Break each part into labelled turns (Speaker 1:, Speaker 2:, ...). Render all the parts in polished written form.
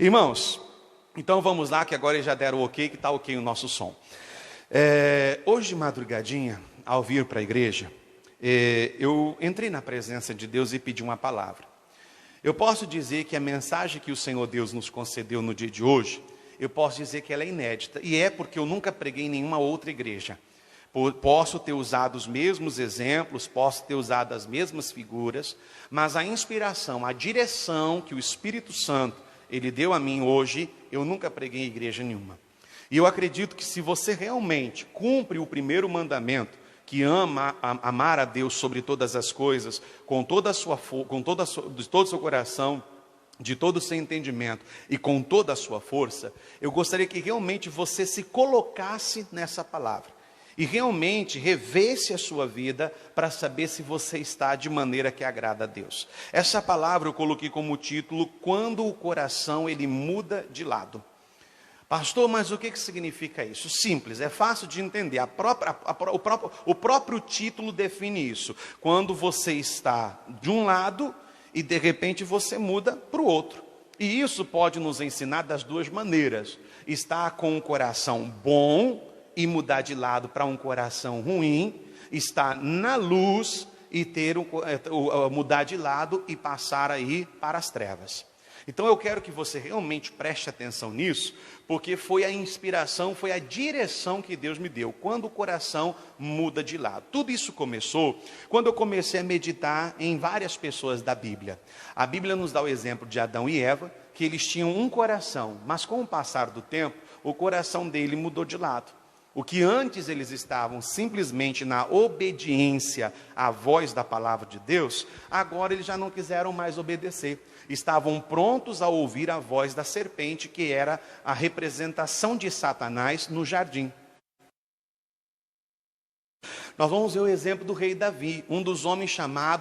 Speaker 1: Irmãos, então vamos lá, que agora eles já deram o ok, que está ok o nosso som. Hoje de madrugadinha, ao vir para a igreja, eu entrei na presença de Deus e pedi uma palavra. Eu posso dizer que a mensagem que o Senhor Deus nos concedeu no dia de hoje, eu posso dizer que ela é inédita, e é porque eu nunca preguei em nenhuma outra igreja. Posso ter usado os mesmos exemplos, posso ter usado as mesmas figuras, mas a inspiração, a direção que o Espírito Santo, Ele deu a mim hoje, eu nunca preguei em igreja nenhuma. E eu acredito que se você realmente cumpre o primeiro mandamento, que amar a Deus sobre todas as coisas, de todo o seu coração, de todo o seu entendimento e com toda a sua força, eu gostaria que realmente você se colocasse nessa palavra e realmente revesse a sua vida para saber se você está de maneira que agrada a Deus. Essa palavra eu coloquei como título: quando o coração ele muda de lado. Pastor, mas o que significa isso? Simples, é fácil de entender. O próprio título define isso. Quando você está de um lado e de repente você muda para o outro. E isso pode nos ensinar das duas maneiras: estar com um coração bom e mudar de lado para um coração ruim, estar na luz e mudar de lado e passar aí para as trevas. Então eu quero que você realmente preste atenção nisso, porque foi a inspiração, foi a direção que Deus me deu, quando o coração muda de lado. Tudo isso começou quando eu comecei a meditar em várias pessoas da Bíblia. A Bíblia nos dá o exemplo de Adão e Eva, que eles tinham um coração, mas com o passar do tempo, o coração dele mudou de lado. O que antes eles estavam simplesmente na obediência à voz da palavra de Deus, agora eles já não quiseram mais obedecer. Estavam prontos a ouvir a voz da serpente, que era a representação de Satanás no jardim. Nós vamos ver o exemplo do rei Davi, um dos homens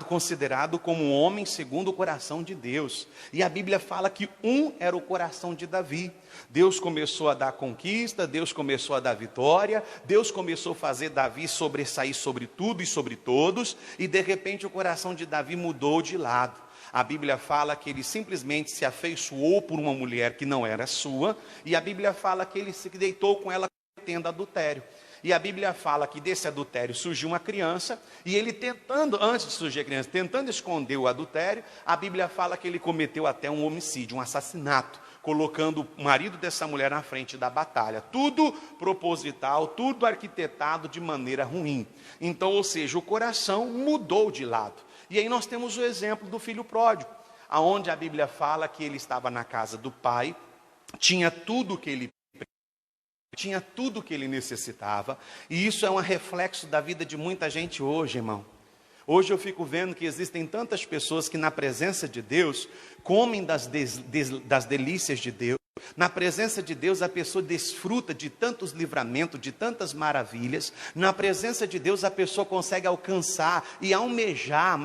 Speaker 1: considerado como um homem segundo o coração de Deus. E a Bíblia fala que era o coração de Davi. Deus começou a dar conquista, Deus começou a dar vitória, Deus começou a fazer Davi sobressair sobre tudo e sobre todos, e de repente o coração de Davi mudou de lado. A Bíblia fala que ele simplesmente se afeiçoou por uma mulher que não era sua, e a Bíblia fala que ele se deitou com ela cometendo adultério. E a Bíblia fala que desse adultério surgiu uma criança, e ele antes de surgir a criança, tentando esconder o adultério, a Bíblia fala que ele cometeu até um homicídio, um assassinato, colocando o marido dessa mulher na frente da batalha. Tudo proposital, tudo arquitetado de maneira ruim. Então, ou seja, o coração mudou de lado. E aí nós temos o exemplo do filho pródigo, aonde a Bíblia fala que ele estava na casa do pai, tinha tudo que ele necessitava, e isso é um reflexo da vida de muita gente hoje, irmão. Hoje eu fico vendo que existem tantas pessoas que na presença de Deus comem das delícias de Deus. Na presença de Deus a pessoa desfruta de tantos livramentos, de tantas maravilhas. Na presença de Deus a pessoa consegue alcançar e almejar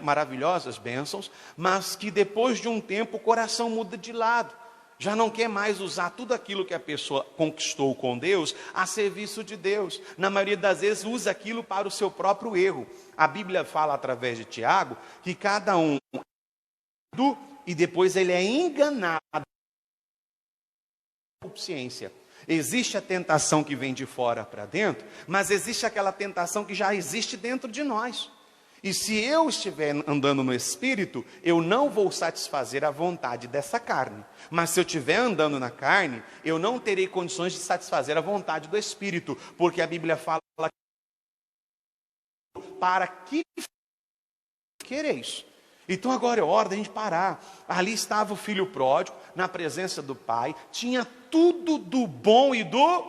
Speaker 1: maravilhosas bênçãos, mas que depois de um tempo o coração muda de lado. Já não quer mais usar tudo aquilo que a pessoa conquistou com Deus a serviço de Deus. Na maioria das vezes usa aquilo para o seu próprio erro. A Bíblia fala através de Tiago que cada um e depois ele é enganado. Existe a tentação que vem de fora para dentro, mas existe aquela tentação que já existe dentro de nós. E se eu estiver andando no Espírito, eu não vou satisfazer a vontade dessa carne. Mas se eu estiver andando na carne, eu não terei condições de satisfazer a vontade do Espírito. Porque a Bíblia fala para que quereis. Então agora é hora da gente parar. Ali estava o filho pródigo, na presença do pai, tinha tudo do bom e do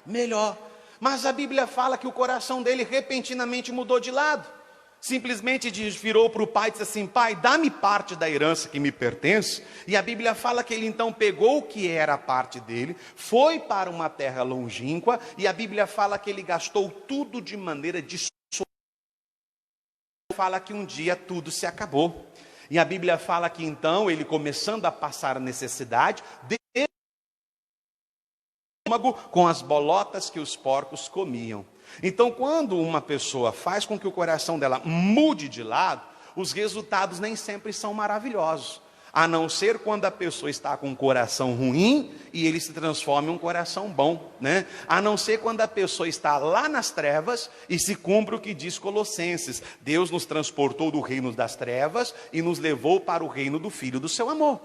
Speaker 1: melhor. Mas a Bíblia fala que o coração dele repentinamente mudou de lado. Simplesmente virou para o pai e disse assim: pai, dá-me parte da herança que me pertence. E a Bíblia fala que ele então pegou o que era a parte dele, foi para uma terra longínqua, e a Bíblia fala que ele gastou tudo de maneira fala que um dia tudo se acabou. E a Bíblia fala que então ele, começando a passar a necessidade, com as bolotas que os porcos comiam. Então, quando uma pessoa faz com que o coração dela mude de lado, os resultados nem sempre são maravilhosos. a não ser quando a pessoa está com um coração ruim e ele se transforma em um coração bom, né? A não ser quando a pessoa está lá nas trevas e se cumpre o que diz Colossenses: Deus nos transportou do reino das trevas e nos levou para o reino do Filho do seu amor.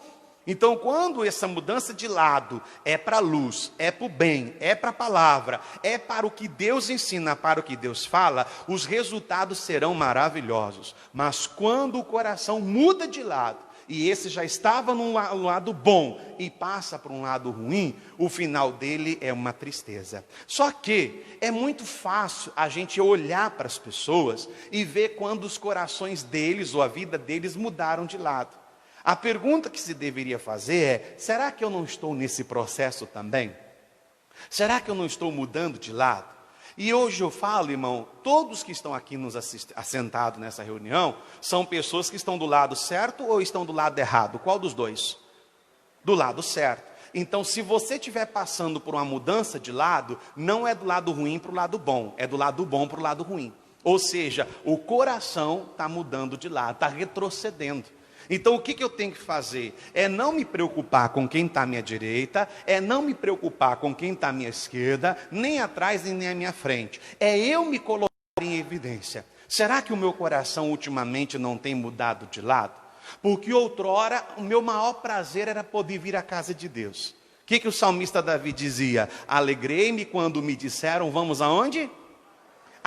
Speaker 1: Então, quando essa mudança de lado é para a luz, é para o bem, é para a palavra, é para o que Deus ensina, para o que Deus fala, os resultados serão maravilhosos. Mas quando o coração muda de lado, e esse já estava no lado bom e passa para um lado ruim, o final dele é uma tristeza. Só que é muito fácil a gente olhar para as pessoas e ver quando os corações deles ou a vida deles mudaram de lado. A pergunta que se deveria fazer é: será que eu não estou nesse processo também? Será que eu não estou mudando de lado? E hoje eu falo, irmão, todos que estão aqui assentados nessa reunião, são pessoas que estão do lado certo ou estão do lado errado? Qual dos dois? Do lado certo. Então, se você estiver passando por uma mudança de lado, não é do lado ruim para o lado bom, é do lado bom para o lado ruim. Ou seja, o coração está mudando de lado, está retrocedendo. Então o que eu tenho que fazer? É não me preocupar com quem está à minha direita, é não me preocupar com quem está à minha esquerda, nem atrás nem à minha frente. É eu me colocar em evidência. Será que o meu coração ultimamente não tem mudado de lado? Porque outrora o meu maior prazer era poder vir à casa de Deus. O que o salmista Davi dizia? Alegrei-me quando me disseram, vamos aonde?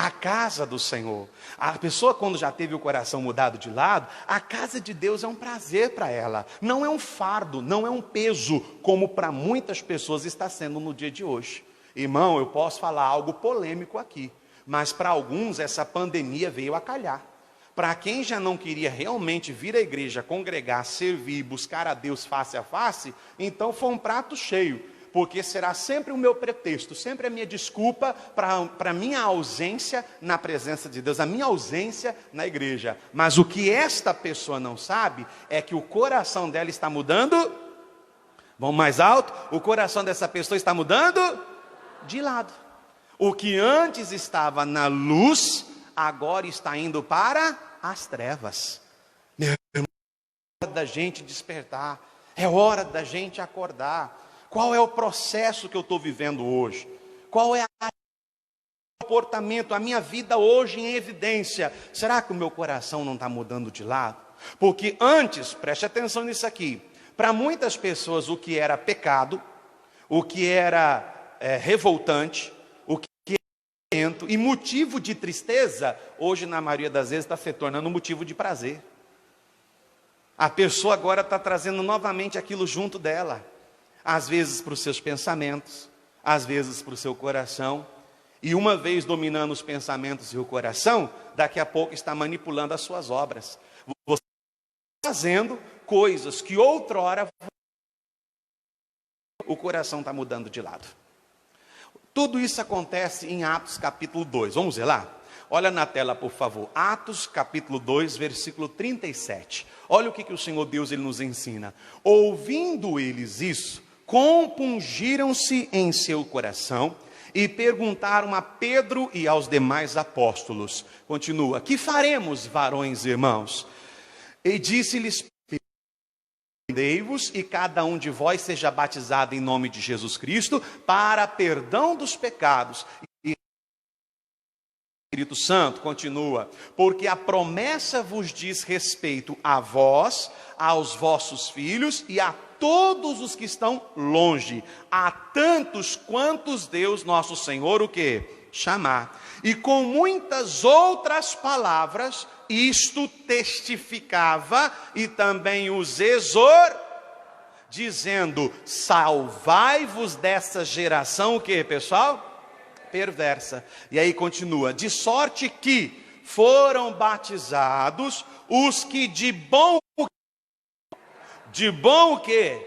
Speaker 1: A casa do Senhor. A pessoa, quando já teve o coração mudado de lado, a casa de Deus é um prazer para ela. Não é um fardo, não é um peso, como para muitas pessoas está sendo no dia de hoje. Irmão, eu posso falar algo polêmico aqui, mas para alguns essa pandemia veio a calhar. Para quem já não queria realmente vir à igreja, congregar, servir, buscar a Deus face a face, então foi um prato cheio. Porque será sempre o meu pretexto, sempre a minha desculpa para a minha ausência na presença de Deus, a minha ausência na igreja. Mas o que esta pessoa não sabe é que o coração dela está mudando. Vamos mais alto? O coração dessa pessoa está mudando de lado. O que antes estava na luz, agora está indo para as trevas. Meu irmão, é hora da gente despertar, é hora da gente acordar. Qual é o processo que eu estou vivendo hoje? Qual é o comportamento, a minha vida hoje em evidência? Será que o meu coração não está mudando de lado? Porque antes, preste atenção nisso aqui, para muitas pessoas o que era pecado, o que era revoltante, o que era violento e motivo de tristeza, hoje na maioria das vezes está se tornando motivo de prazer. A pessoa agora está trazendo novamente aquilo junto dela. Às vezes para os seus pensamentos, às vezes para o seu coração, e uma vez dominando os pensamentos e o coração, daqui a pouco está manipulando as suas obras. Você está fazendo coisas que outrora o coração está mudando de lado. Tudo isso acontece em Atos capítulo 2, vamos ver lá? Olha na tela, por favor, Atos capítulo 2, versículo 37. Olha o que o Senhor Deus ele nos ensina. Ouvindo eles isso, compungiram-se em seu coração e perguntaram a Pedro e aos demais apóstolos. Continua: que faremos, varões e irmãos? E disse-lhes: arrependei-vos e cada um de vós seja batizado em nome de Jesus Cristo para perdão dos pecados. E o Espírito Santo continua: porque a promessa vos diz respeito a vós, aos vossos filhos e a todos os que estão longe, a tantos quantos Deus nosso Senhor o que? Chamar. E com muitas outras palavras, isto testificava e também os dizendo: salvai-vos dessa geração, o que, pessoal? Perversa. E aí continua: de sorte que foram batizados os que de bom o quê?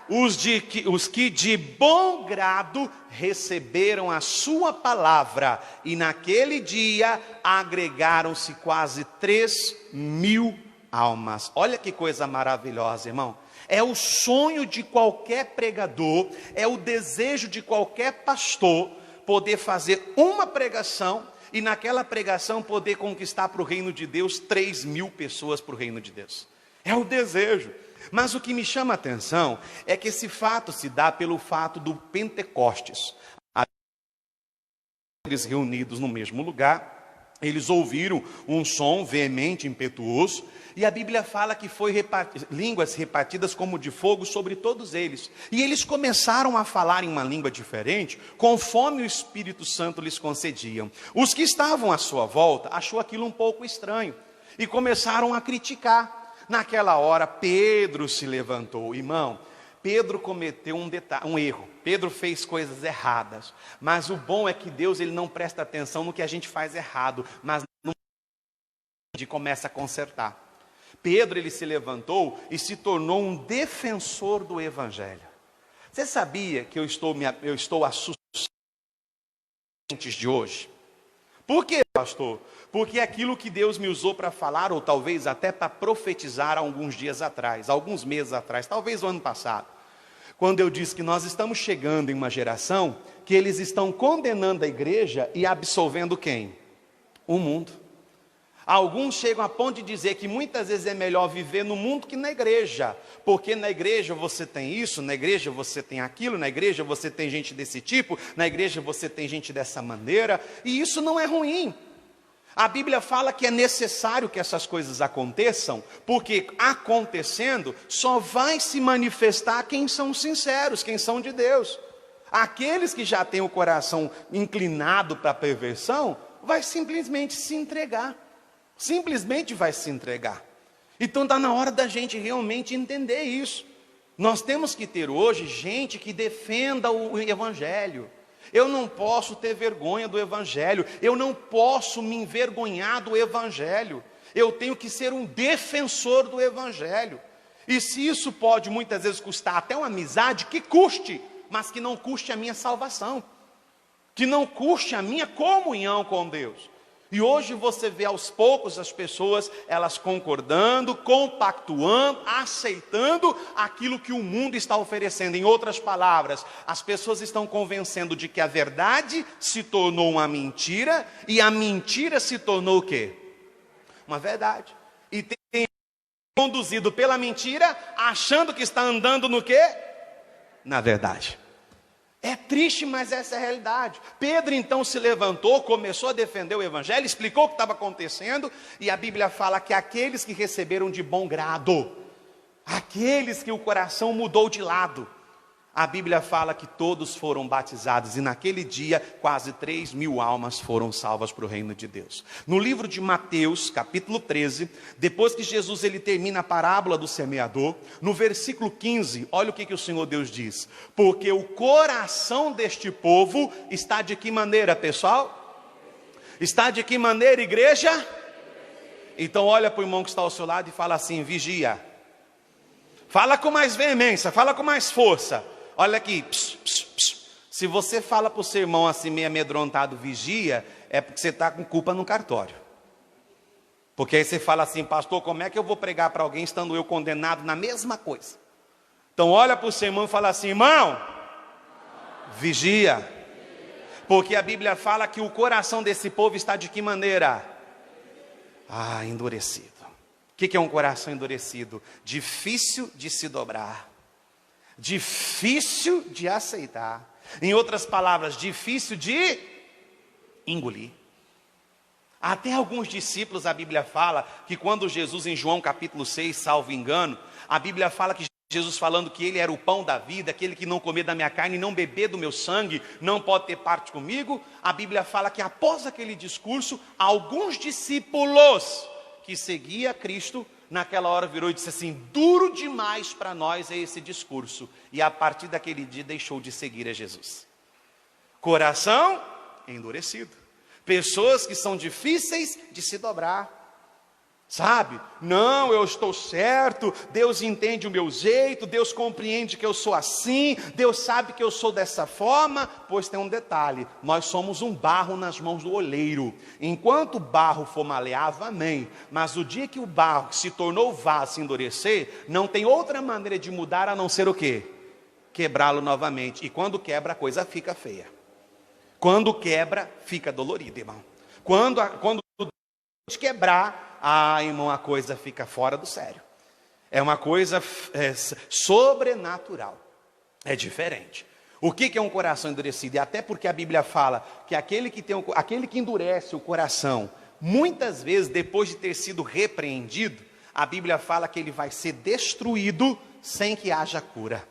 Speaker 1: Os que de bom grado receberam a sua palavra, e naquele dia agregaram-se quase 3.000 almas. Olha que coisa maravilhosa, irmão. É o sonho de qualquer pregador, é o desejo de qualquer pastor poder fazer uma pregação e naquela pregação poder conquistar para o reino de Deus 3.000 pessoas para o reino de Deus. É o desejo. Mas o que me chama a atenção é que esse fato se dá pelo fato do Pentecostes. Eles reunidos no mesmo lugar, eles ouviram um som veemente, impetuoso, e a Bíblia fala que foi línguas repartidas como de fogo sobre todos eles. E eles começaram a falar em uma língua diferente, conforme o Espírito Santo lhes concedia. Os que estavam à sua volta achou aquilo um pouco estranho e começaram a criticar. Naquela hora, Pedro se levantou. Irmão, Pedro cometeu um erro. Pedro fez coisas erradas. Mas o bom é que Deus ele não presta atenção no que a gente faz errado, mas no que começa a consertar. Pedro ele se levantou e se tornou um defensor do Evangelho. Você sabia que eu estou assustado de hoje? Por quê, pastor? Porque aquilo que Deus me usou para falar, ou talvez até para profetizar alguns dias atrás, alguns meses atrás, talvez o ano passado, quando eu disse que nós estamos chegando em uma geração que eles estão condenando a igreja e absolvendo quem? O mundo. Alguns chegam a ponto de dizer que muitas vezes é melhor viver no mundo que na igreja, porque na igreja você tem isso, na igreja você tem aquilo, na igreja você tem gente desse tipo, na igreja você tem gente dessa maneira, e isso não é ruim. A Bíblia fala que é necessário que essas coisas aconteçam, porque acontecendo só vai se manifestar quem são sinceros, quem são de Deus. Aqueles que já têm o coração inclinado para a perversão, vai simplesmente se entregar. Simplesmente vai se entregar. Então está na hora da gente realmente entender isso. Nós temos que ter hoje gente que defenda o Evangelho. Eu não posso ter vergonha do Evangelho. Eu não posso me envergonhar do Evangelho. Eu tenho que ser um defensor do Evangelho. E se isso pode muitas vezes custar até uma amizade, que custe, mas que não custe a minha salvação. Que não custe a minha comunhão com Deus. E hoje você vê aos poucos as pessoas, elas concordando, compactuando, aceitando aquilo que o mundo está oferecendo. Em outras palavras, as pessoas estão convencendo de que a verdade se tornou uma mentira, e a mentira se tornou o quê? Uma verdade. E tem conduzido pela mentira, achando que está andando no quê? Na verdade. É triste, mas essa é a realidade. Pedro então se levantou, começou a defender o Evangelho, explicou o que estava acontecendo, e a Bíblia fala que aqueles que receberam de bom grado, aqueles que o coração mudou de lado, a Bíblia fala que todos foram batizados, e naquele dia quase 3.000 almas foram salvas para o reino de Deus. No livro de Mateus, capítulo 13, depois que Jesus ele termina a parábola do semeador, no versículo 15, olha o que o Senhor Deus diz: porque o coração deste povo está de que maneira, pessoal? Está de que maneira, igreja? Então olha para o irmão que está ao seu lado e fala assim: vigia. Fala com mais veemência, fala com mais força. Olha aqui, se você fala para o seu irmão assim meio amedrontado, vigia, é porque você está com culpa no cartório. Porque aí você fala assim: pastor, como é que eu vou pregar para alguém estando eu condenado na mesma coisa? Então olha para o seu irmão e fala assim: irmão, vigia. Porque a Bíblia fala que o coração desse povo está de que maneira? Endurecido. O que é um coração endurecido? Difícil de se dobrar. Difícil de aceitar. Em outras palavras, difícil de engolir. Até alguns discípulos, a Bíblia fala que quando Jesus, em João capítulo 6, salvo engano, a Bíblia fala que Jesus falando que ele era o pão da vida, aquele que não comer da minha carne e não beber do meu sangue, não pode ter parte comigo. A Bíblia fala que após aquele discurso, alguns discípulos que seguia Cristo, naquela hora virou e disse assim: duro demais para nós é esse discurso. E a partir daquele dia deixou de seguir a Jesus. Coração endurecido. Pessoas que são difíceis de se dobrar. Sabe? Não, eu estou certo, Deus entende o meu jeito, Deus compreende que eu sou assim, Deus sabe que eu sou dessa forma. Pois tem um detalhe: nós somos um barro nas mãos do oleiro. Enquanto o barro for maleável, amém. Mas o dia que o barro se tornou vaso, se endurecer, não tem outra maneira de mudar a não ser o quê? Quebrá-lo novamente. E quando quebra, a coisa fica feia. Quando quebra, fica dolorido, irmão. Quando quebrar, irmão, a coisa fica fora do sério. É uma coisa sobrenatural. É diferente. O que é um coração endurecido? E até porque a Bíblia fala que aquele que endurece o coração, muitas vezes, depois de ter sido repreendido, a Bíblia fala que ele vai ser destruído sem que haja cura.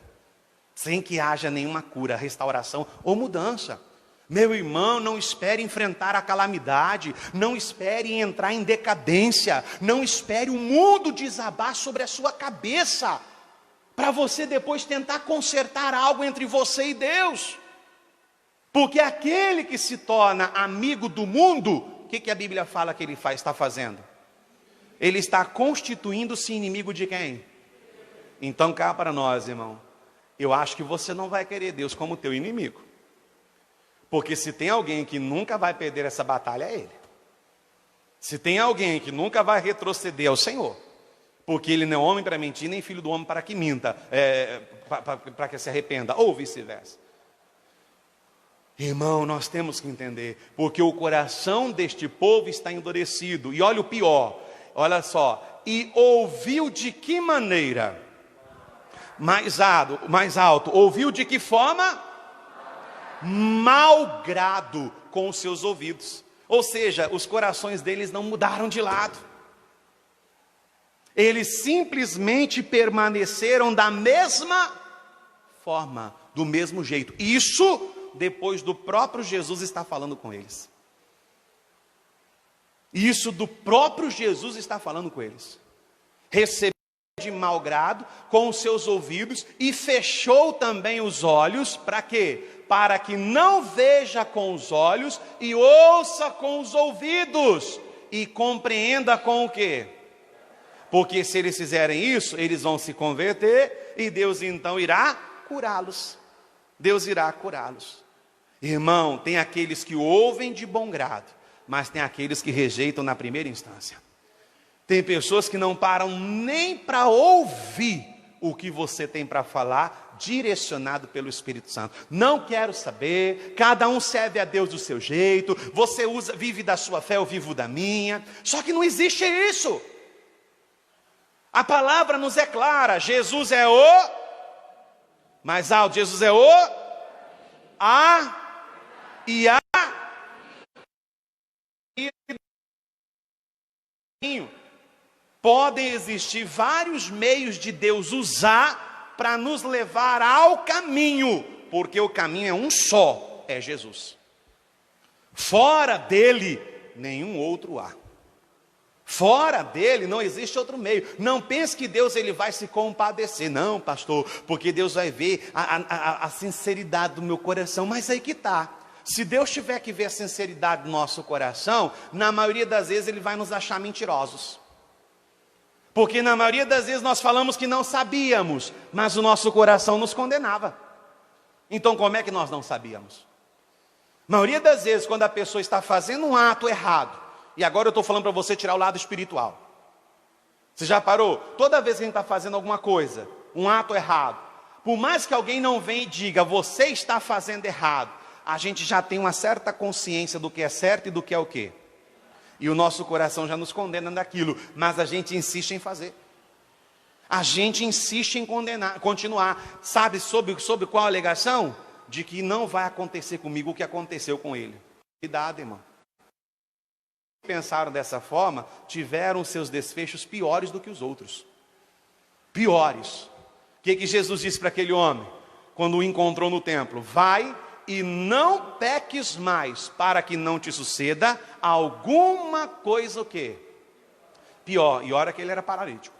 Speaker 1: Sem que haja nenhuma cura, restauração ou mudança. Meu irmão, não espere enfrentar a calamidade, não espere entrar em decadência, não espere o mundo desabar sobre a sua cabeça, para você depois tentar consertar algo entre você e Deus. Porque aquele que se torna amigo do mundo, o que a Bíblia fala que ele está fazendo? Ele está constituindo-se inimigo de quem? Então cá para nós, irmão, eu acho que você não vai querer Deus como teu inimigo. Porque se tem alguém que nunca vai perder essa batalha, é Ele. Se tem alguém que nunca vai retroceder, é o Senhor. Porque Ele não é homem para mentir, nem filho do homem para que minta, para que se arrependa, ou vice-versa. Irmão, nós temos que entender, porque o coração deste povo está endurecido. E olha o pior, olha só. E ouviu de que maneira? Mais alto. Ouviu de que forma? Malgrado com os seus ouvidos. Ou seja, os corações deles não mudaram de lado. Eles simplesmente permaneceram da mesma forma, do mesmo jeito. Isso depois do próprio Jesus estar falando com eles. Isso do próprio Jesus está falando com eles. Recebeu de mau grado com os seus ouvidos e fechou também os olhos, para quê? Para que não veja com os olhos e ouça com os ouvidos e compreenda com o quê? Porque se eles fizerem isso, eles vão se converter e Deus então irá curá-los. Deus irá curá-los. Irmão, tem aqueles que ouvem de bom grado, mas tem aqueles que rejeitam na primeira instância. Tem pessoas que não param nem para ouvir o que você tem para falar, direcionado pelo Espírito Santo. Não quero saber, cada um serve a Deus do seu jeito, você vive da sua fé, eu vivo da minha. Só que não existe isso. A palavra nos é clara, Jesus é o, mais alto, Jesus é o, a e a. Podem existir vários meios de Deus usar para nos levar ao caminho, porque o caminho é um só, é Jesus. Fora dele, nenhum outro há. Fora dele não existe outro meio. Não pense que Deus ele vai se compadecer. Não, pastor, porque Deus vai ver a sinceridade do meu coração. Mas aí que está. Se Deus tiver que ver a sinceridade do nosso coração, na maioria das vezes ele vai nos achar mentirosos. Porque na maioria das vezes nós falamos que não sabíamos, mas o nosso coração nos condenava. Então como é que nós não sabíamos? A maioria das vezes quando a pessoa está fazendo um ato errado, e agora eu estou falando para você tirar o lado espiritual. Você já parou? Toda vez que a gente está fazendo alguma coisa, um ato errado, por mais que alguém não venha e diga, você está fazendo errado, a gente já tem uma certa consciência do que é certo e do que é o quê? E o nosso coração já nos condena daquilo, mas a gente insiste em fazer. A gente insiste em continuar. Sabe sob qual alegação? De que não vai acontecer comigo o que aconteceu com ele. Cuidado, irmão. Pensaram dessa forma, tiveram seus desfechos piores do que os outros. Piores. O que Jesus disse para aquele homem, quando o encontrou no templo? Vai e não peques mais, para que não te suceda alguma coisa o quê? Pior. E olha que ele era paralítico.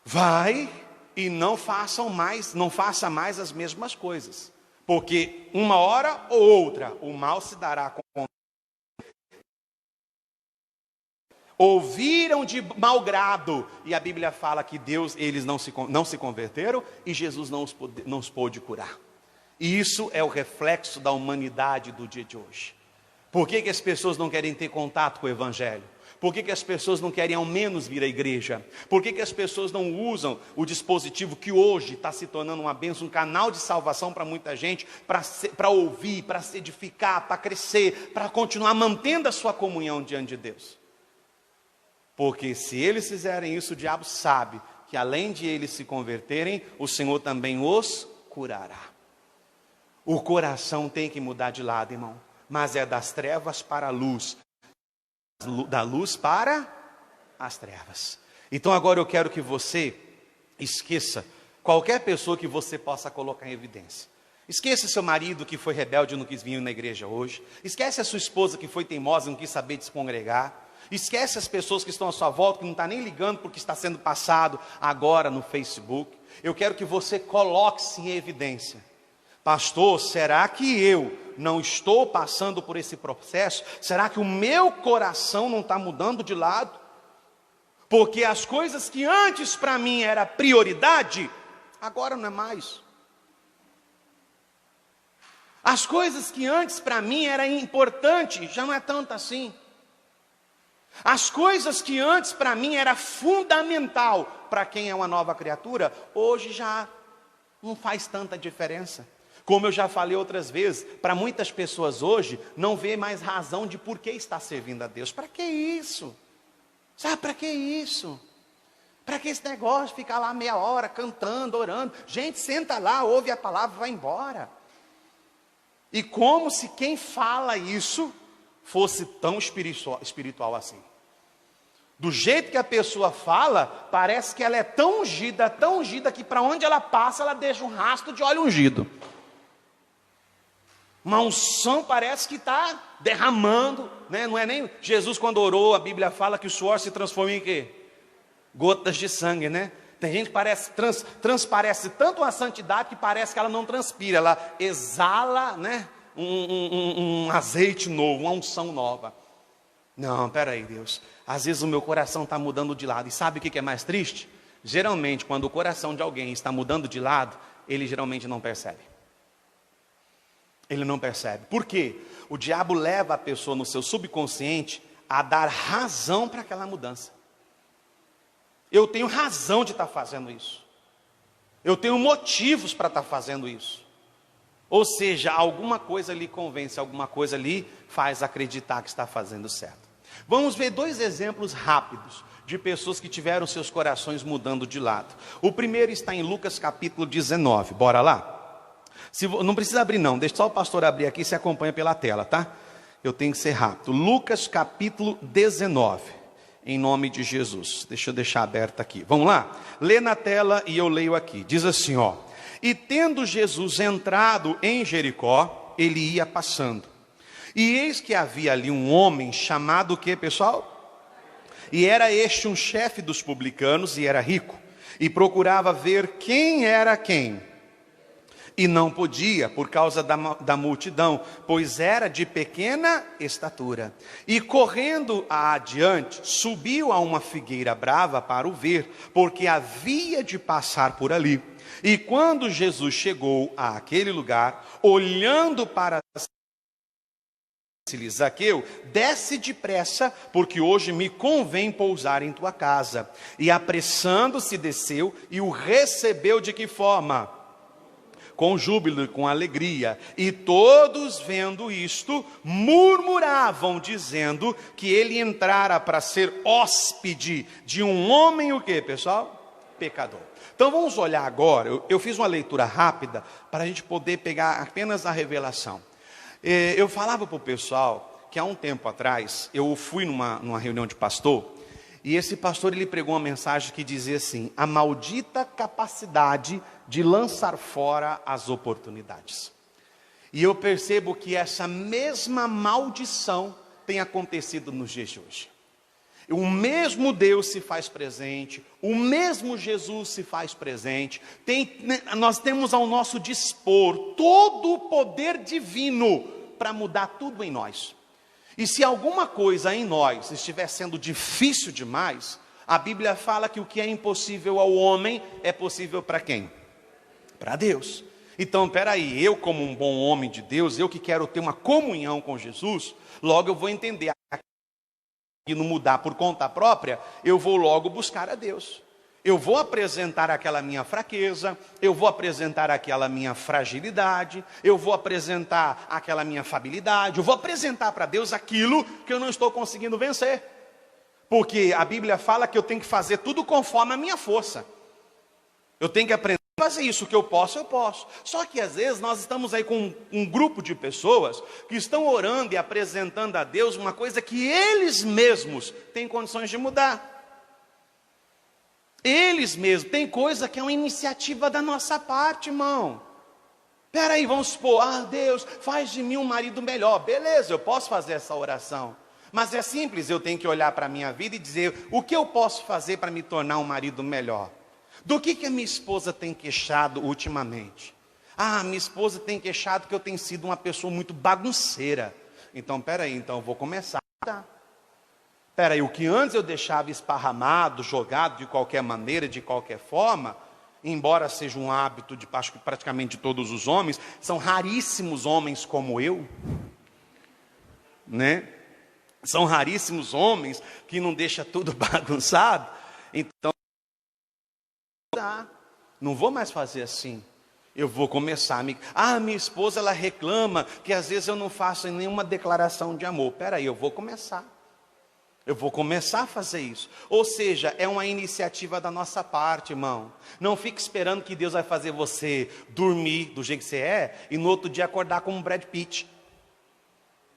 Speaker 1: Vai e não faça mais as mesmas coisas, porque uma hora ou outra o mal se dará com. Ouviram de mau grado, e a Bíblia fala que eles não se converteram, e Jesus não os pôde curar. E isso é o reflexo da humanidade do dia de hoje. Por que as pessoas não querem ter contato com o Evangelho? Por que as pessoas não querem ao menos vir à igreja? Por que as pessoas não usam o dispositivo que hoje está se tornando uma bênção, um canal de salvação para muita gente, para ouvir, para se edificar, para crescer, para continuar mantendo a sua comunhão diante de Deus? Porque se eles fizerem isso, o diabo sabe que além de eles se converterem, o Senhor também os curará. O coração tem que mudar de lado, irmão. Mas é das trevas para a luz, da luz para as trevas. Então agora eu quero que você esqueça qualquer pessoa que você possa colocar em evidência. Esqueça seu marido que foi rebelde e não quis vir na igreja hoje. Esquece a sua esposa que foi teimosa e não quis saber de se congregar. Esquece as pessoas que estão à sua volta, que não está nem ligando porque está sendo passado agora no Facebook. Eu quero que você coloque-se em evidência. Pastor, será que eu não estou passando por esse processo? Será que o meu coração não está mudando de lado? Porque as coisas que antes para mim era prioridade, agora não é mais. As coisas que antes para mim era importante, já não é tanto assim. As coisas que antes para mim era fundamental para quem é uma nova criatura, hoje já não faz tanta diferença. Como eu já falei outras vezes, para muitas pessoas hoje, não vê mais razão de por que está servindo a Deus. Para que isso? Sabe, para que isso? Para que esse negócio de ficar lá meia hora, cantando, orando? Gente, senta lá, ouve a palavra, vai embora. E como se quem fala isso fosse tão espiritual assim. Do jeito que a pessoa fala, parece que ela é tão ungida que para onde ela passa, ela deixa um rastro de óleo ungido. Uma unção parece que está derramando, né? Não é nem Jesus quando orou, a Bíblia fala que o suor se transforma em quê? Gotas de sangue, né? Tem gente que parece, transparece tanto a santidade que parece que ela não transpira, ela exala, né? Um azeite novo, uma unção nova. Não, peraí, Deus, às vezes o meu coração está mudando de lado, e sabe o que é mais triste? Geralmente quando o coração de alguém está mudando de lado, ele geralmente não percebe. Ele não percebe. Por quê? O diabo leva a pessoa no seu subconsciente a dar razão para aquela mudança. Eu tenho razão de estar fazendo isso. Eu tenho motivos para estar fazendo isso. Ou seja, alguma coisa lhe convence, alguma coisa lhe faz acreditar que está fazendo certo. Vamos ver 2 exemplos rápidos de pessoas que tiveram seus corações mudando de lado. O primeiro está em Lucas capítulo 19. Bora lá? Não precisa abrir não, deixa só o pastor abrir aqui, se acompanha pela tela, tá? Eu tenho que ser rápido. Lucas capítulo 19, em nome de Jesus. Deixa eu deixar aberto aqui. Vamos lá? Lê na tela e eu leio aqui. Diz assim, ó. E tendo Jesus entrado em Jericó, ele ia passando. E eis que havia ali um homem chamado o quê, pessoal? E era este um chefe dos publicanos e era rico. E procurava ver quem era quem. E não podia, por causa da multidão, pois era de pequena estatura. E correndo adiante, subiu a uma figueira brava para o ver, porque havia de passar por ali. E quando Jesus chegou àquele lugar, olhando para disse-lhe: Zaqueu, desce depressa, porque hoje me convém pousar em tua casa. E apressando-se desceu e o recebeu de que forma? Com júbilo e com alegria, e todos vendo isto, murmuravam, dizendo que ele entrara para ser hóspede de um homem, o que, pessoal? Pecador. Então vamos olhar agora, eu fiz uma leitura rápida, para a gente poder pegar apenas a revelação. Eu falava para o pessoal, que há um tempo atrás, eu fui numa reunião de pastor, e esse pastor ele pregou uma mensagem que dizia assim: a maldita capacidade de lançar fora as oportunidades. E eu percebo que essa mesma maldição tem acontecido nos dias de hoje. O mesmo Deus se faz presente, o mesmo Jesus se faz presente. Nós temos ao nosso dispor todo o poder divino para mudar tudo em nós. E se alguma coisa em nós estiver sendo difícil demais, a Bíblia fala que o que é impossível ao homem é possível para quem? Para Deus. Então, peraí, eu como um bom homem de Deus, eu que quero ter uma comunhão com Jesus, logo eu vou entender, e não mudar por conta própria, eu vou logo buscar a Deus. Eu vou apresentar aquela minha fraqueza, eu vou apresentar aquela minha fragilidade, eu vou apresentar aquela minha fabilidade, eu vou apresentar para Deus aquilo que eu não estou conseguindo vencer. Porque a Bíblia fala que eu tenho que fazer tudo conforme a minha força. Eu tenho que aprender a fazer isso, o que eu posso, eu posso. Só que às vezes nós estamos aí com um grupo de pessoas que estão orando e apresentando a Deus uma coisa que eles mesmos têm condições de mudar. Eles mesmos, tem coisa que é uma iniciativa da nossa parte, irmão. Espera aí, vamos supor, Deus, faz de mim um marido melhor. Beleza, eu posso fazer essa oração. Mas é simples, eu tenho que olhar para a minha vida e dizer, o que eu posso fazer para me tornar um marido melhor? Do que a minha esposa tem queixado ultimamente? Minha esposa tem queixado que eu tenho sido uma pessoa muito bagunceira. Então, espera aí, eu vou começar a mudar. Espera aí, o que antes eu deixava esparramado, jogado de qualquer maneira, de qualquer forma, embora seja um hábito de praticamente de todos os homens, são raríssimos homens como eu, né? São raríssimos homens que não deixam tudo bagunçado. Então, não vou mais fazer assim. Eu vou começar a minha esposa, ela reclama que às vezes eu não faço nenhuma declaração de amor. Espera aí, eu vou começar. Eu vou começar a fazer isso. Ou seja, é uma iniciativa da nossa parte, irmão. Não fique esperando que Deus vai fazer você dormir do jeito que você é e no outro dia acordar como um Brad Pitt.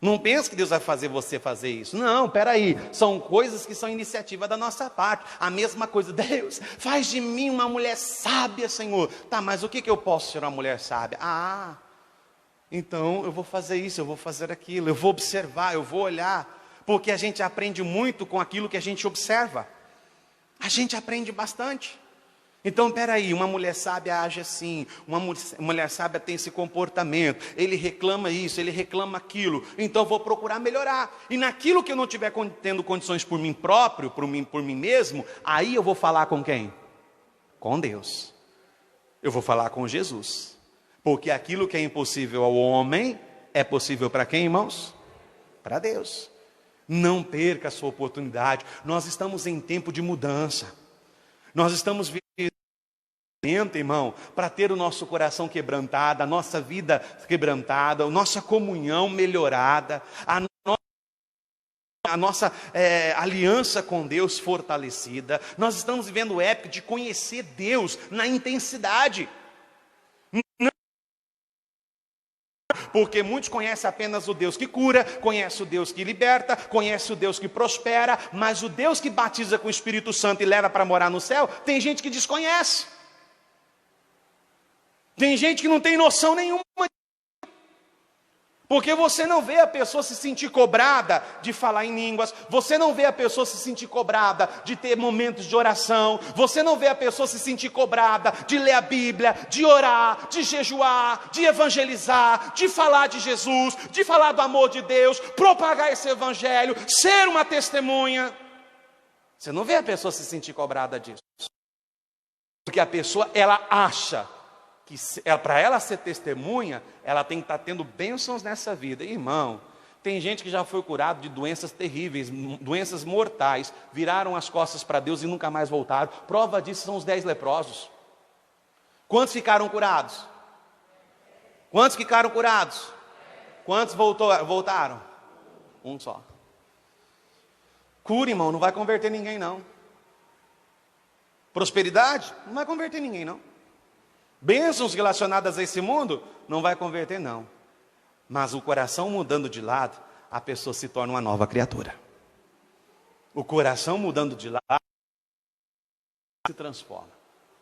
Speaker 1: Não pense que Deus vai fazer você fazer isso. Não, peraí. São coisas que são iniciativa da nossa parte. A mesma coisa, Deus, faz de mim uma mulher sábia, Senhor. Tá, mas o que eu posso ser uma mulher sábia? Então eu vou fazer isso, eu vou fazer aquilo. Eu vou observar, eu vou olhar. Porque a gente aprende muito com aquilo que a gente observa. A gente aprende bastante. Então, peraí, uma mulher sábia age assim, uma mulher sábia tem esse comportamento, ele reclama isso, ele reclama aquilo, então eu vou procurar melhorar. E naquilo que eu não estiver tendo condições por mim próprio, por mim mesmo, aí eu vou falar com quem? Com Deus. Eu vou falar com Jesus. Porque aquilo que é impossível ao homem, é possível para quem, irmãos? Para Deus. Não perca a sua oportunidade. Nós estamos em tempo de mudança. Nós estamos irmão, para ter o nosso coração quebrantado, a nossa vida quebrantada, a nossa comunhão melhorada, a nossa aliança com Deus fortalecida. Nós estamos vivendo época de conhecer Deus na intensidade. Porque muitos conhecem apenas o Deus que cura, conhecem o Deus que liberta, conhecem o Deus que prospera, mas o Deus que batiza com o Espírito Santo e leva para morar no céu, tem gente que desconhece. Tem gente que não tem noção nenhuma. Porque você não vê a pessoa se sentir cobrada de falar em línguas. Você não vê a pessoa se sentir cobrada de ter momentos de oração. Você não vê a pessoa se sentir cobrada de ler a Bíblia, de orar, de jejuar, de evangelizar, de falar de Jesus, de falar do amor de Deus, propagar esse evangelho, ser uma testemunha. Você não vê a pessoa se sentir cobrada disso. Porque a pessoa, ela acha que para ela ser testemunha, ela tem que estar tendo bênçãos nessa vida. Irmão, tem gente que já foi curado de doenças terríveis, doenças mortais, viraram as costas para Deus e nunca mais voltaram. Prova disso são os 10 leprosos. Quantos ficaram curados? Quantos ficaram curados? Quantos voltaram? Um só. Cura, irmão, não vai converter ninguém não. Prosperidade? Não vai converter ninguém não. Bênçãos relacionadas a esse mundo, não vai converter não. Mas o coração mudando de lado, a pessoa se torna uma nova criatura. O coração mudando de lado, se transforma.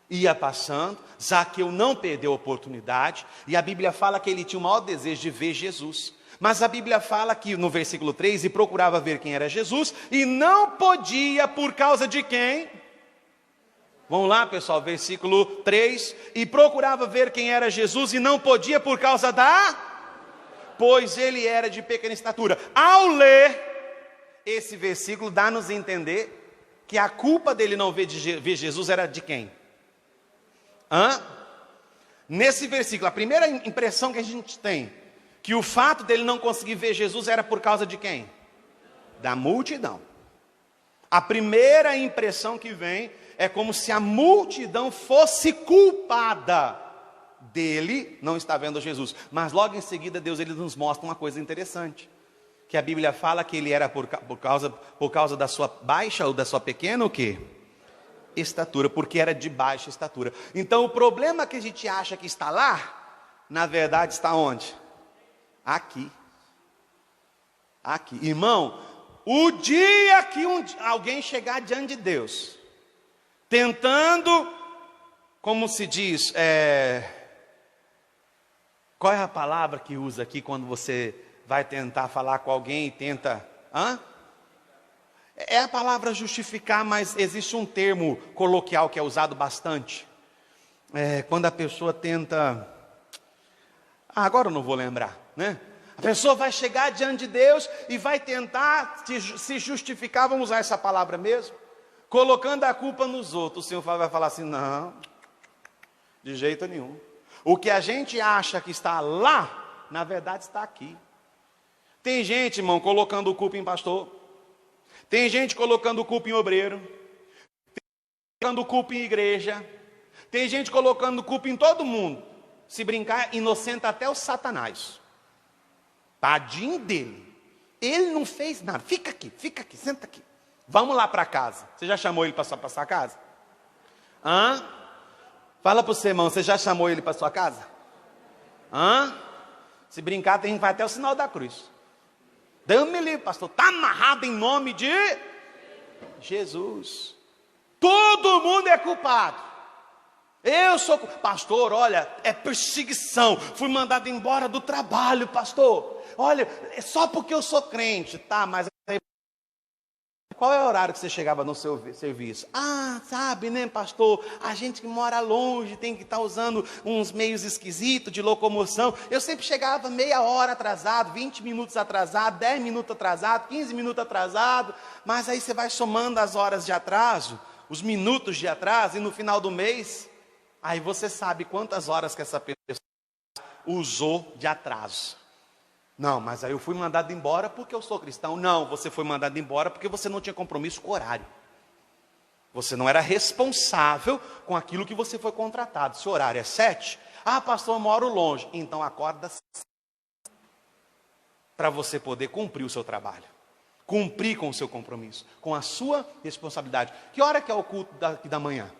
Speaker 1: Ia passando, Zaqueu não perdeu a oportunidade, e a Bíblia fala que ele tinha o maior desejo de ver Jesus. Mas a Bíblia fala que no versículo 3, e procurava ver quem era Jesus, e não podia por causa de quem? Vamos lá, pessoal, versículo 3. E procurava ver quem era Jesus e não podia por causa pois ele era de pequena estatura. Ao ler esse versículo, dá-nos a entender que a culpa dele não ver Jesus era de quem? Nesse versículo, a primeira impressão que a gente tem, que o fato dele não conseguir ver Jesus era por causa de quem? Da multidão. A primeira impressão que vem é como se a multidão fosse culpada dele não estar vendo Jesus. Mas logo em seguida Deus ele nos mostra uma coisa interessante. Que a Bíblia fala que ele era por causa da sua baixa ou da sua pequena o quê? Estatura, porque era de baixa estatura. Então o problema que a gente acha que está lá, na verdade está onde? Aqui. Aqui. Irmão, o dia que alguém chegar diante de Deus, tentando, como se diz, qual é a palavra que usa aqui quando você vai tentar falar com alguém e tenta... É a palavra justificar, mas existe um termo coloquial que é usado bastante. Quando a pessoa tenta... agora eu não vou lembrar, né? A pessoa vai chegar diante de Deus e vai tentar se justificar, vamos usar essa palavra mesmo, colocando a culpa nos outros. O Senhor vai falar assim, não, de jeito nenhum. O que a gente acha que está lá, na verdade está aqui. Tem gente, irmão, colocando culpa em pastor. Tem gente colocando culpa em obreiro. Tem gente colocando culpa em igreja. Tem gente colocando culpa em todo mundo. Se brincar, inocenta até o Satanás. Tadinho dele. Ele não fez nada. Fica aqui, senta aqui. Vamos lá para casa. Você já chamou ele para sua casa? Fala para o seu irmão, você já chamou ele para sua casa? Se brincar, tem que vai até o sinal da cruz. Deus me livre, pastor. Está amarrado em nome de Jesus. Todo mundo é culpado. Eu sou pastor, olha, é perseguição. Fui mandado embora do trabalho, pastor. Olha, é só porque eu sou crente, tá? Mas qual é o horário que você chegava no seu serviço? Sabe, né, pastor? A gente que mora longe tem que estar usando uns meios esquisitos de locomoção. Eu sempre chegava meia hora atrasado, 20 minutos atrasado, 10 minutos atrasado, 15 minutos atrasado. Mas aí você vai somando as horas de atraso, os minutos de atraso, e no final do mês, aí você sabe quantas horas que essa pessoa usou de atraso. Não, mas aí eu fui mandado embora porque eu sou cristão. Não, você foi mandado embora porque você não tinha compromisso com o horário. Você não era responsável com aquilo que você foi contratado. Se o horário é 7, pastor, eu moro longe. Então acorda para você poder cumprir o seu trabalho. Cumprir com o seu compromisso, com a sua responsabilidade. Que hora que é o culto da manhã?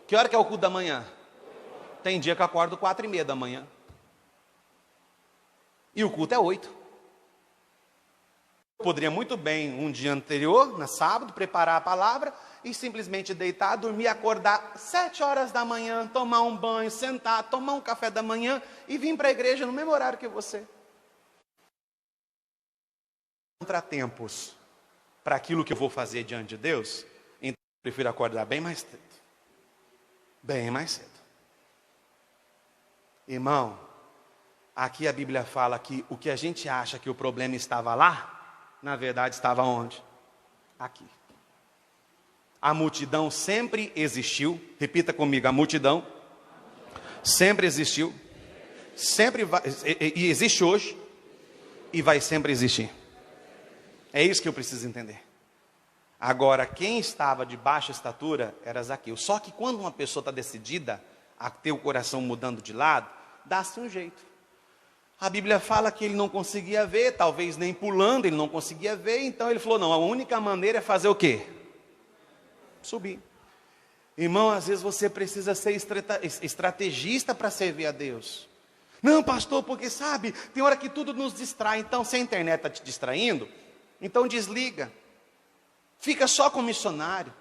Speaker 1: Que hora que é o culto da manhã? Tem dia que eu acordo 4:30 da manhã. E o culto é 8. Eu poderia muito bem, um dia anterior, na sábado, preparar a palavra e simplesmente deitar, dormir, acordar 7 horas da manhã, tomar um banho, sentar, tomar um café da manhã e vir para a igreja no mesmo horário que você. Contratempos para aquilo que eu vou fazer diante de Deus, então eu prefiro acordar bem mais cedo. Bem mais cedo. Irmão, aqui a Bíblia fala que o que a gente acha que o problema estava lá, na verdade estava onde? Aqui. A multidão sempre existiu. Repita comigo, a multidão sempre existiu. Sempre vai, e existe hoje. E vai sempre existir. É isso que eu preciso entender. Agora, quem estava de baixa estatura era Zaqueu. Só que quando uma pessoa está decidida a ter o coração mudando de lado, dá-se um jeito. A Bíblia fala que ele não conseguia ver, talvez nem pulando, ele não conseguia ver. Então ele falou, não, a única maneira é fazer o quê? Subir. Irmão, às vezes você precisa ser estrategista para servir a Deus. Não, pastor, porque sabe, tem hora que tudo nos distrai. Então, se a internet está te distraindo, então desliga. Fica só com o missionário.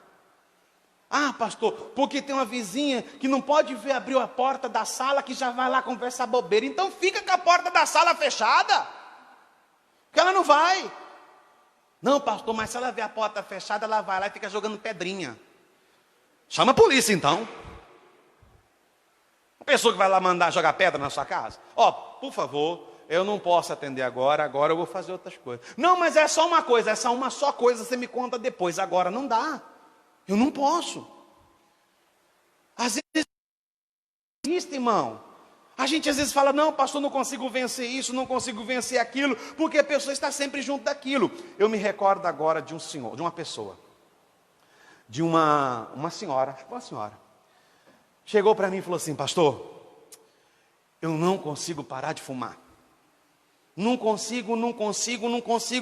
Speaker 1: Pastor, porque tem uma vizinha que não pode ver abrir a porta da sala, que já vai lá conversar bobeira. Então fica com a porta da sala fechada, porque ela não vai. Não, pastor, mas se ela ver a porta fechada, ela vai lá e fica jogando pedrinha. Chama a polícia então. A pessoa que vai lá mandar jogar pedra na sua casa. Por favor, eu não posso atender agora eu vou fazer outras coisas. Não, mas é só uma coisa, essa uma só coisa você me conta depois. Agora não dá. Eu não posso. Às vezes, irmão, a gente às vezes fala, não, pastor, não consigo vencer isso, não consigo vencer aquilo, porque a pessoa está sempre junto daquilo. Eu me recordo agora de um senhor, de uma pessoa, de uma senhora, chegou para mim e falou assim, pastor, eu não consigo parar de fumar. Não consigo,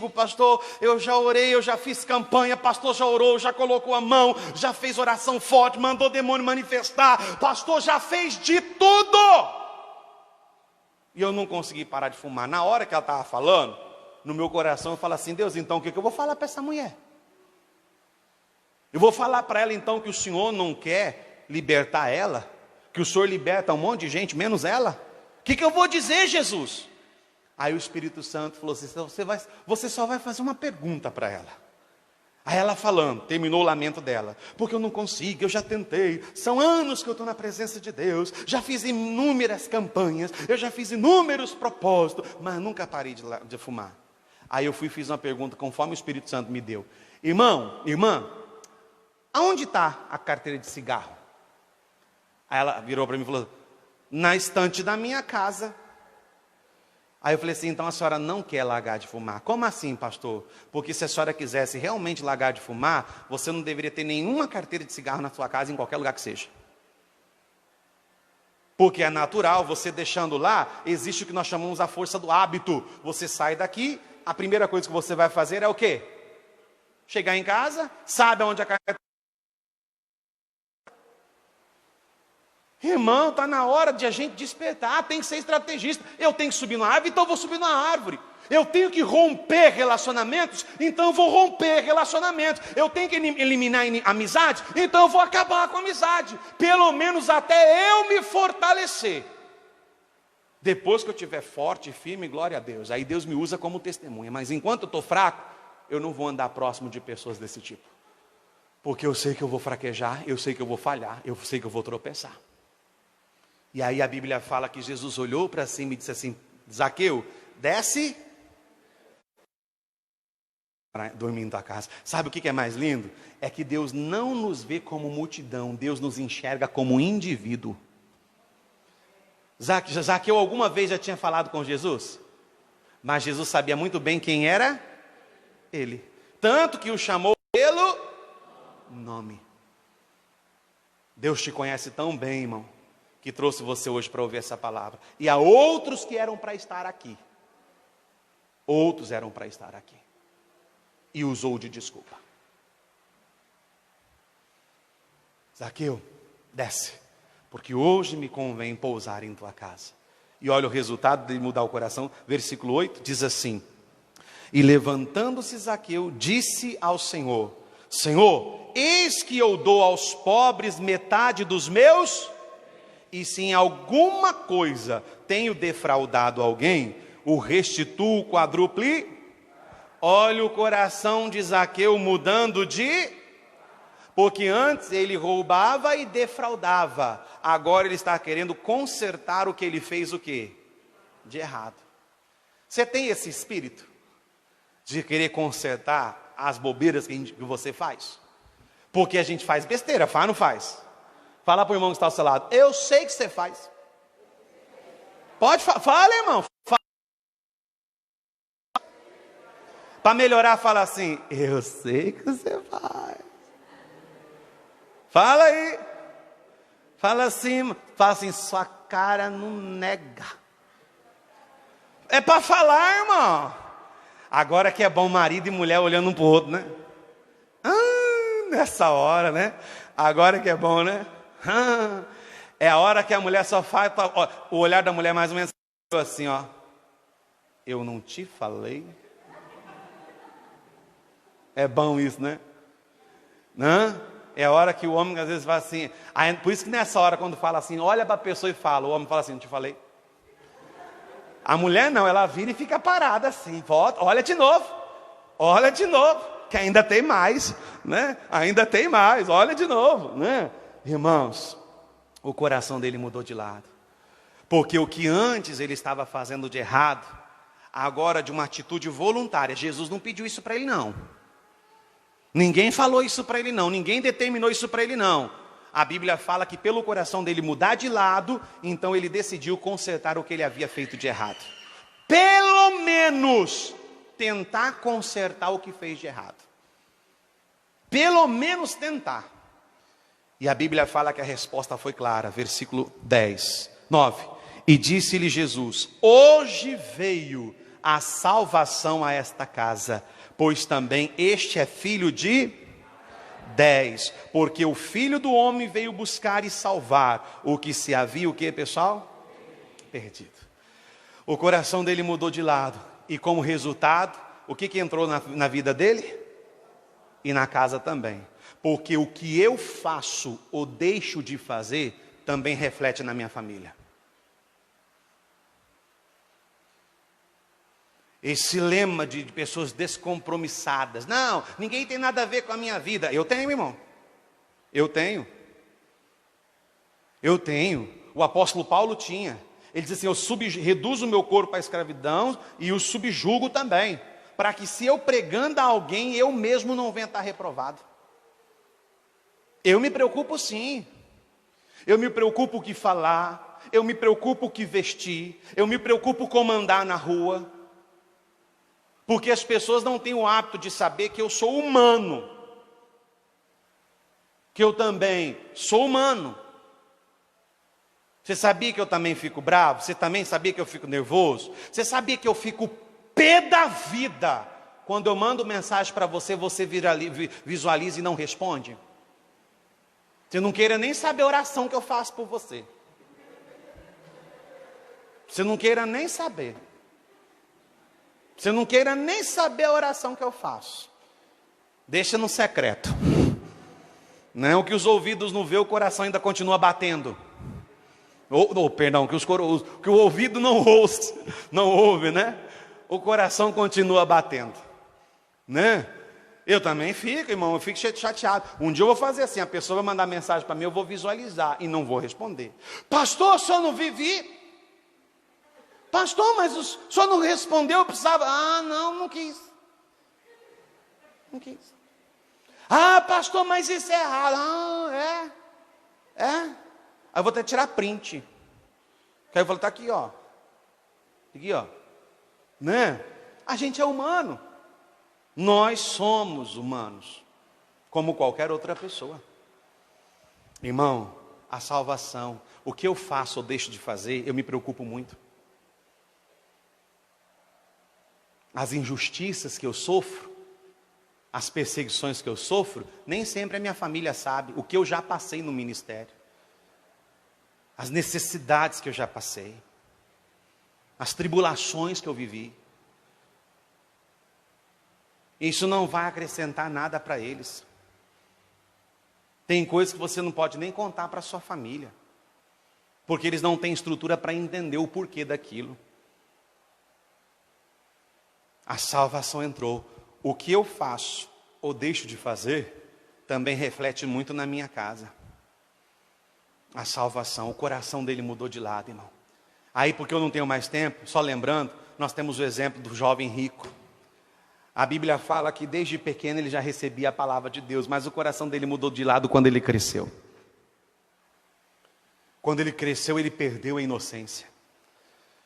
Speaker 1: pastor. Eu já orei, eu já fiz campanha, pastor já orou, já colocou a mão, já fez oração forte, mandou demônio manifestar, pastor já fez de tudo. E eu não consegui parar de fumar. Na hora que ela estava falando, no meu coração eu falo assim: Deus, então o que eu vou falar para essa mulher? Eu vou falar para ela então que o Senhor não quer libertar ela? Que o Senhor liberta um monte de gente, menos ela? O que eu vou dizer, Jesus? Aí o Espírito Santo falou assim: você só vai fazer uma pergunta para ela. Aí ela falando, terminou o lamento dela: porque eu não consigo, eu já tentei, são anos que eu estou na presença de Deus, já fiz inúmeras campanhas, eu já fiz inúmeros propósitos, mas nunca parei de fumar. Aí eu fiz uma pergunta conforme o Espírito Santo me deu: irmã, aonde está a carteira de cigarro? Aí ela virou para mim e falou: na estante da minha casa. Aí eu falei assim: então a senhora não quer largar de fumar? Como assim, pastor? Porque se a senhora quisesse realmente largar de fumar, você não deveria ter nenhuma carteira de cigarro na sua casa, em qualquer lugar que seja. Porque é natural, você deixando lá, existe o que nós chamamos a força do hábito. Você sai daqui, a primeira coisa que você vai fazer é o quê? Chegar em casa, sabe aonde a carteira... Irmão, está na hora de a gente despertar, tem que ser estrategista. Eu tenho que subir na árvore, então eu vou subir na árvore. Eu tenho que romper relacionamentos, então eu vou romper relacionamentos. Eu tenho que eliminar amizades, então eu vou acabar com a amizade. Pelo menos até eu me fortalecer. Depois que eu estiver forte e firme, glória a Deus. Aí Deus me usa como testemunha. Mas enquanto eu estou fraco, eu não vou andar próximo de pessoas desse tipo. Porque eu sei que eu vou fraquejar, eu sei que eu vou falhar, eu sei que eu vou tropeçar. E aí a Bíblia fala que Jesus olhou para cima e disse assim: Zaqueu, desce, para dormir em tua casa. Sabe o que é mais lindo? É que Deus não nos vê como multidão, Deus nos enxerga como indivíduo. Zaqueu alguma vez já tinha falado com Jesus? Mas Jesus sabia muito bem quem era ele. Tanto que o chamou pelo nome. Deus te conhece tão bem, irmão, que trouxe você hoje para ouvir essa palavra. E há outros que eram para estar aqui. Outros eram para estar aqui. E usou de desculpa. Zaqueu, desce, porque hoje me convém pousar em tua casa. E olha o resultado de mudar o coração. Versículo 8 diz assim: e levantando-se Zaqueu, disse ao Senhor: Senhor, eis que eu dou aos pobres metade dos meus... e se em alguma coisa tenho defraudado alguém, o restituo quadruple. Olha o coração de Zaqueu mudando de... porque antes ele roubava e defraudava. Agora ele está querendo consertar o que ele fez o quê? De errado. Você tem esse espírito de querer consertar as bobeiras que você faz? Porque a gente faz besteira, faz ou não faz? Fala para o irmão que está ao seu lado: eu sei que você faz. Pode falar, fala, irmão. Para melhorar, fala assim: eu sei que você faz. Fala aí. Fala assim, sua cara não nega. É para falar, irmão. Agora que é bom marido e mulher olhando um para o outro, né? Nessa hora, né? Agora que é bom, né? É a hora que a mulher só faz, ó, o olhar da mulher mais ou menos assim, ó: eu não te falei? É bom isso, né? Não? É a hora que o homem às vezes fala assim. Aí, por isso que nessa hora, quando fala assim, olha para a pessoa e fala, o homem fala assim: não te falei? A mulher não, ela vira e fica parada assim, volta, olha de novo, que ainda tem mais, né? Ainda tem mais, olha de novo, né? Irmãos, o coração dele mudou de lado. Porque o que antes ele estava fazendo de errado, agora de uma atitude voluntária. Jesus não pediu isso para ele não. Ninguém falou isso para ele não. Ninguém determinou isso para ele não. A Bíblia fala que pelo coração dele mudar de lado, então ele decidiu consertar o que ele havia feito de errado. Pelo menos tentar consertar o que fez de errado. Pelo menos tentar. E a Bíblia fala que a resposta foi clara, versículo 9. E disse-lhe Jesus: hoje veio a salvação a esta casa, pois também este é filho de 10, porque o Filho do Homem veio buscar e salvar o que se havia, o que, pessoal? Perdido. O coração dele mudou de lado, e como resultado, o que entrou na vida dele? E na casa também. Porque o que eu faço ou deixo de fazer, também reflete na minha família. Esse lema de pessoas descompromissadas. Não, ninguém tem nada a ver com a minha vida. Eu tenho, irmão. Eu tenho. O apóstolo Paulo tinha. Ele diz assim, eu reduzo o meu corpo à escravidão e o subjugo também. Para que se eu pregando a alguém, eu mesmo não venha estar reprovado. Eu me preocupo sim. Eu me preocupo o que falar. Eu me preocupo o que vestir. Eu me preocupo como andar na rua. Porque as pessoas não têm o hábito de saber que eu sou humano. Que eu também sou humano. Você sabia que eu também fico bravo? Você também sabia que eu fico nervoso? Você sabia que eu fico pé da vida quando eu mando mensagem para você, você visualiza e não responde? Você não queira nem saber a oração que eu faço por você. Você não queira nem saber. Você não queira nem saber a oração que eu faço. Deixa no secreto. Não, que os ouvidos não vê, o coração ainda continua batendo. Perdão, que o ouvido não ouve, né? O coração continua batendo, né? Eu também fico, irmão, eu fico chateado. Um dia eu vou fazer assim, a pessoa vai mandar mensagem para mim, eu vou visualizar e não vou responder. Pastor, o senhor não vive? Pastor, mas o senhor não respondeu, eu precisava. Ah, não quis. Não quis. Ah, pastor, mas isso é errado. Ah, é. Aí eu vou até tirar print. Que aí eu falo, tá aqui, ó. Aqui, ó. Né? A gente é humano. Nós somos humanos. Como qualquer outra pessoa. Irmão, a salvação. O que eu faço ou deixo de fazer, eu me preocupo muito. As injustiças que eu sofro, as perseguições que eu sofro, nem sempre a minha família sabe o que eu já passei no ministério. As necessidades que eu já passei. As tribulações que eu vivi. Isso não vai acrescentar nada para eles. Tem coisas que você não pode nem contar para a sua família. Porque eles não têm estrutura para entender o porquê daquilo. A salvação entrou. O que eu faço ou deixo de fazer, também reflete muito na minha casa. A salvação, o coração dele mudou de lado, irmão. Aí, porque eu não tenho mais tempo, só lembrando, nós temos o exemplo do jovem rico. A Bíblia fala que desde pequeno ele já recebia a palavra de Deus, mas o coração dele mudou de lado quando ele cresceu. Quando ele cresceu, ele perdeu a inocência.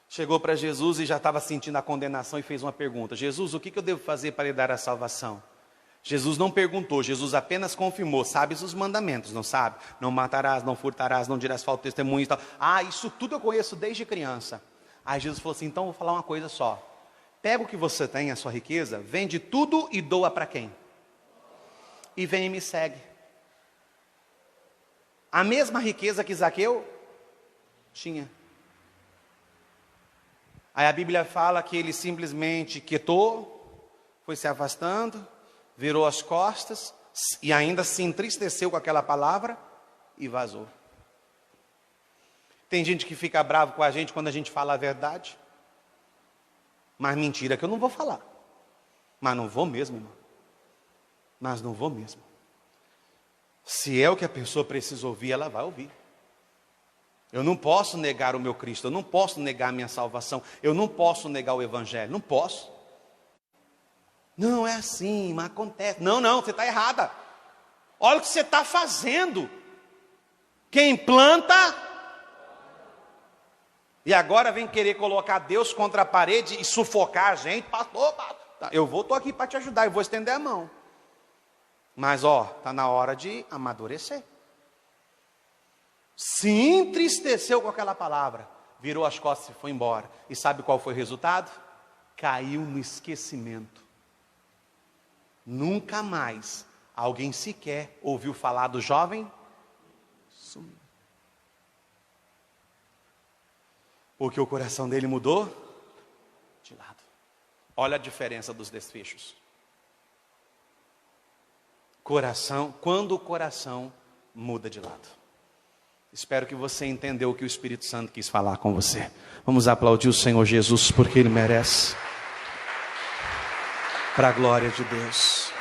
Speaker 1: Chegou para Jesus e já estava sentindo a condenação e fez uma pergunta. Jesus, o que eu devo fazer para lhe dar a salvação? Jesus não perguntou, Jesus apenas confirmou. Sabes os mandamentos, não sabe? Não matarás, não furtarás, não dirás falso testemunho e tal. Ah, isso tudo eu conheço desde criança. Aí Jesus falou assim, então vou falar uma coisa só. Pega o que você tem, a sua riqueza, vende tudo e doa para quem? E vem e me segue. A mesma riqueza que Zaqueu tinha. Aí a Bíblia fala que ele simplesmente quietou, foi se afastando, virou as costas e ainda se entristeceu com aquela palavra e vazou. Tem gente que fica bravo com a gente quando a gente fala a verdade. Mas mentira que eu não vou falar. Mas não vou mesmo, irmão. Mas não vou mesmo. Se é o que a pessoa precisa ouvir, ela vai ouvir. Eu não posso negar o meu Cristo, eu não posso negar a minha salvação, eu não posso negar o Evangelho, não posso. Não é assim, mas acontece. Não, você está errada. Olha o que você está fazendo. Quem planta, e agora vem querer colocar Deus contra a parede e sufocar a gente. Pastor, eu estou aqui para te ajudar, eu vou estender a mão. Mas está na hora de amadurecer. Se entristeceu com aquela palavra, virou as costas e foi embora. E sabe qual foi o resultado? caiu no esquecimento. Nunca mais alguém sequer ouviu falar do jovem. Sumiu. Porque o coração dele mudou de lado. Olha a diferença dos desfechos. Quando o coração muda de lado. Espero que você entendeu o que o Espírito Santo quis falar com você. Vamos aplaudir o Senhor Jesus porque Ele merece. Para a glória de Deus.